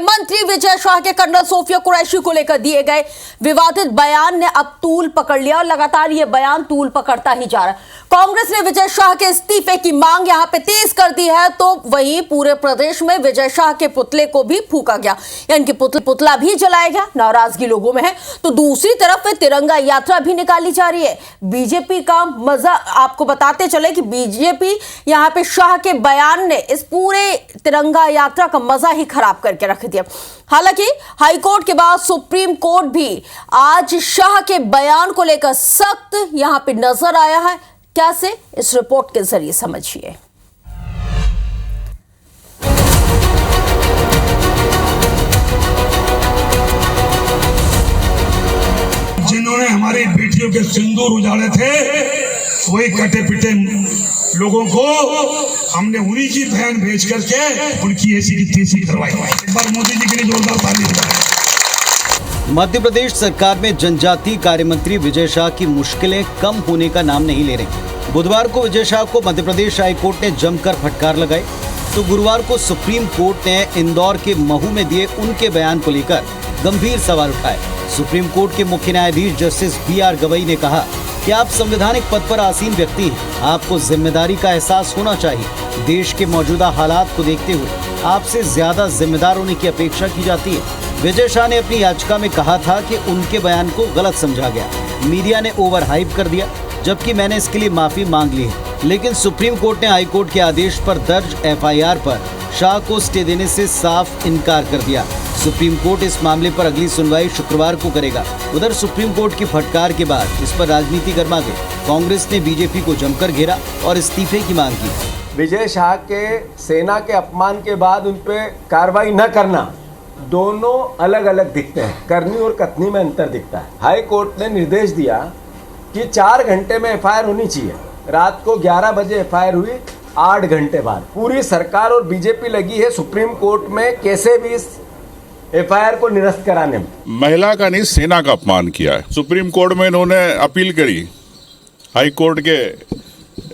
मंत्री विजय शाह के colonel Sophia Qureshi को लेकर दिए गए विवादित बयान ने अब तूल पकड़ लिया और लगातार ये बयान तूल पकड़ता ही जा रहा है। कांग्रेस ने विजय शाह के इस्तीफे की मांग यहां पे तेज कर दी है, तो वहीं पूरे प्रदेश में विजय शाह के पुतले को भी फूका गया, यानी कि पुतला भी जलाया गया। नाराजगी लोगों में है, तो दूसरी तरफ तिरंगा यात्रा भी निकाली जा रही है। बीजेपी का मजा आपको बताते चले कि बीजेपी यहां पे शाह के बयान ने इस पूरे तिरंगा यात्रा का मजा ही खराब करके रख दिया। हालांकि हाईकोर्ट के बाद सुप्रीम कोर्ट भी आज शाह के बयान को लेकर सख्त यहां पे नजर आया है। कैसे, इस रिपोर्ट के जरिए समझिए। जिन्होंने हमारी बेटियों के सिंदूर उजाड़े थे, वही कटे पिटे लोगों को हमने उन्हीं की बहन भेज करके उनकी ऐसी की तैसी करवाई। एक बार मोदी जी के लिए जोरदार ताली बजाएं। मध्य प्रदेश सरकार में जनजातीय कार्य मंत्री विजय शाह की मुश्किलें कम होने का नाम नहीं ले रही। बुधवार को विजय शाह को मध्य प्रदेश हाईकोर्ट ने जमकर फटकार लगाई, तो गुरुवार को सुप्रीम कोर्ट ने इंदौर के महू में दिए उनके बयान को लेकर गंभीर सवाल उठाए। सुप्रीम कोर्ट के मुख्य न्यायाधीश जस्टिस BR गवई ने कहा कि आप संवैधानिक पद पर आसीन व्यक्ति हैं, आपको जिम्मेदारी का एहसास होना चाहिए। देश के मौजूदा हालात को देखते हुए आपसे ज्यादा जिम्मेदार होने की अपेक्षा की जाती है। विजय शाह ने अपनी याचिका में कहा था कि उनके बयान को गलत समझा गया, मीडिया ने ओवर हाइप कर दिया, जबकि मैंने इसके लिए माफी मांग ली है। लेकिन सुप्रीम कोर्ट ने हाईकोर्ट के आदेश पर दर्ज FIR पर शाह को स्टे देने से साफ इनकार कर दिया। सुप्रीम कोर्ट इस मामले पर अगली सुनवाई शुक्रवार को करेगा। उधर सुप्रीम कोर्ट की फटकार के बाद इस पर राजनीति गर्मा गई। कांग्रेस ने बीजेपी को जमकर घेरा और इस्तीफे की मांग की। विजय शाह के सेना के अपमान के बाद उन पे कार्रवाई न करना, दोनों अलग अलग दिखते हैं। करनी और कथनी में अंतर दिखता है। हाई कोर्ट ने निर्देश दिया कि 4 घंटे में FIR होनी चाहिए। रात को 11 बजे FIR हुई, 8 घंटे बाद। पूरी सरकार और बीजेपी लगी है सुप्रीम कोर्ट में कैसे भी इस FIR को निरस्त कराने में। महिला का नहीं, सेना का अपमान किया है। सुप्रीम कोर्ट में इन्होंने अपील करी, हाई कोर्ट के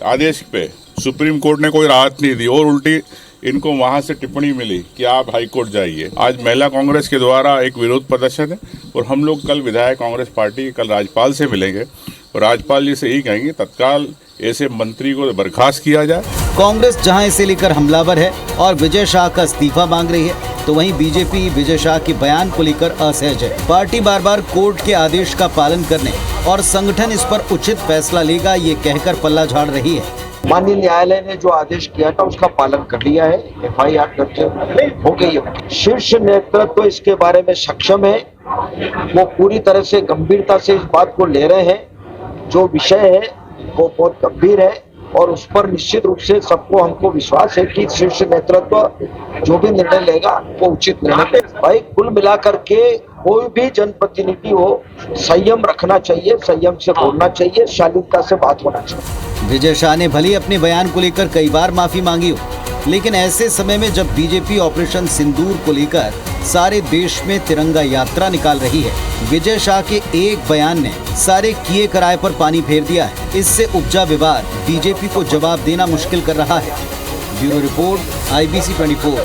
आदेश पे सुप्रीम कोर्ट ने कोई राहत नहीं दी और उल्टी इनको वहां से टिप्पणी मिली कि आप हाई कोर्ट जाइए। आज महिला कांग्रेस के द्वारा एक विरोध प्रदर्शन है और हम लोग कल विधायक कांग्रेस पार्टी कल राज्यपाल से मिलेंगे और राज्यपाल जी से यही कहेंगे तत्काल ऐसे मंत्री को बर्खास्त किया जाए। कांग्रेस जहां इसे लेकर हमलावर है और विजय शाह का इस्तीफा मांग रही है, तो वहीं बीजेपी विजय शाह के बयान को लेकर असहज है। पार्टी बार बार कोर्ट के आदेश का पालन करने और संगठन इस पर उचित फैसला लेगा, ये कहकर पल्ला झाड़ रही है। माननीय न्यायालय ने जो आदेश किया था उसका पालन कर लिया है। FIR दर्ज हो गई है। शीर्ष नेतृत्व तो इसके बारे में सक्षम है, वो पूरी तरह से गंभीरता से इस बात को ले रहे हैं। जो विषय है वो बहुत गंभीर है और उस पर निश्चित रूप से सबको हमको विश्वास है कि शीर्ष नेतृत्व जो भी निर्णय लेगा वो उचित निर्णय लेगा। भाई कुल मिलाकर के कोई भी जनप्रतिनिधि हो, संयम रखना चाहिए, संयम से बोलना चाहिए, शालीनता से बात होना चाहिए। विजय शाह ने भले अपने बयान को लेकर कई बार माफी मांगी हो, लेकिन ऐसे समय में जब बीजेपी ऑपरेशन सिंदूर को लेकर सारे देश में तिरंगा यात्रा निकाल रही है, विजय शाह के एक बयान ने सारे किए कराए पर पानी फेर दिया है। इससे उपजा विवाद बीजेपी को जवाब देना मुश्किल कर रहा है। Bureau report, IBC 24।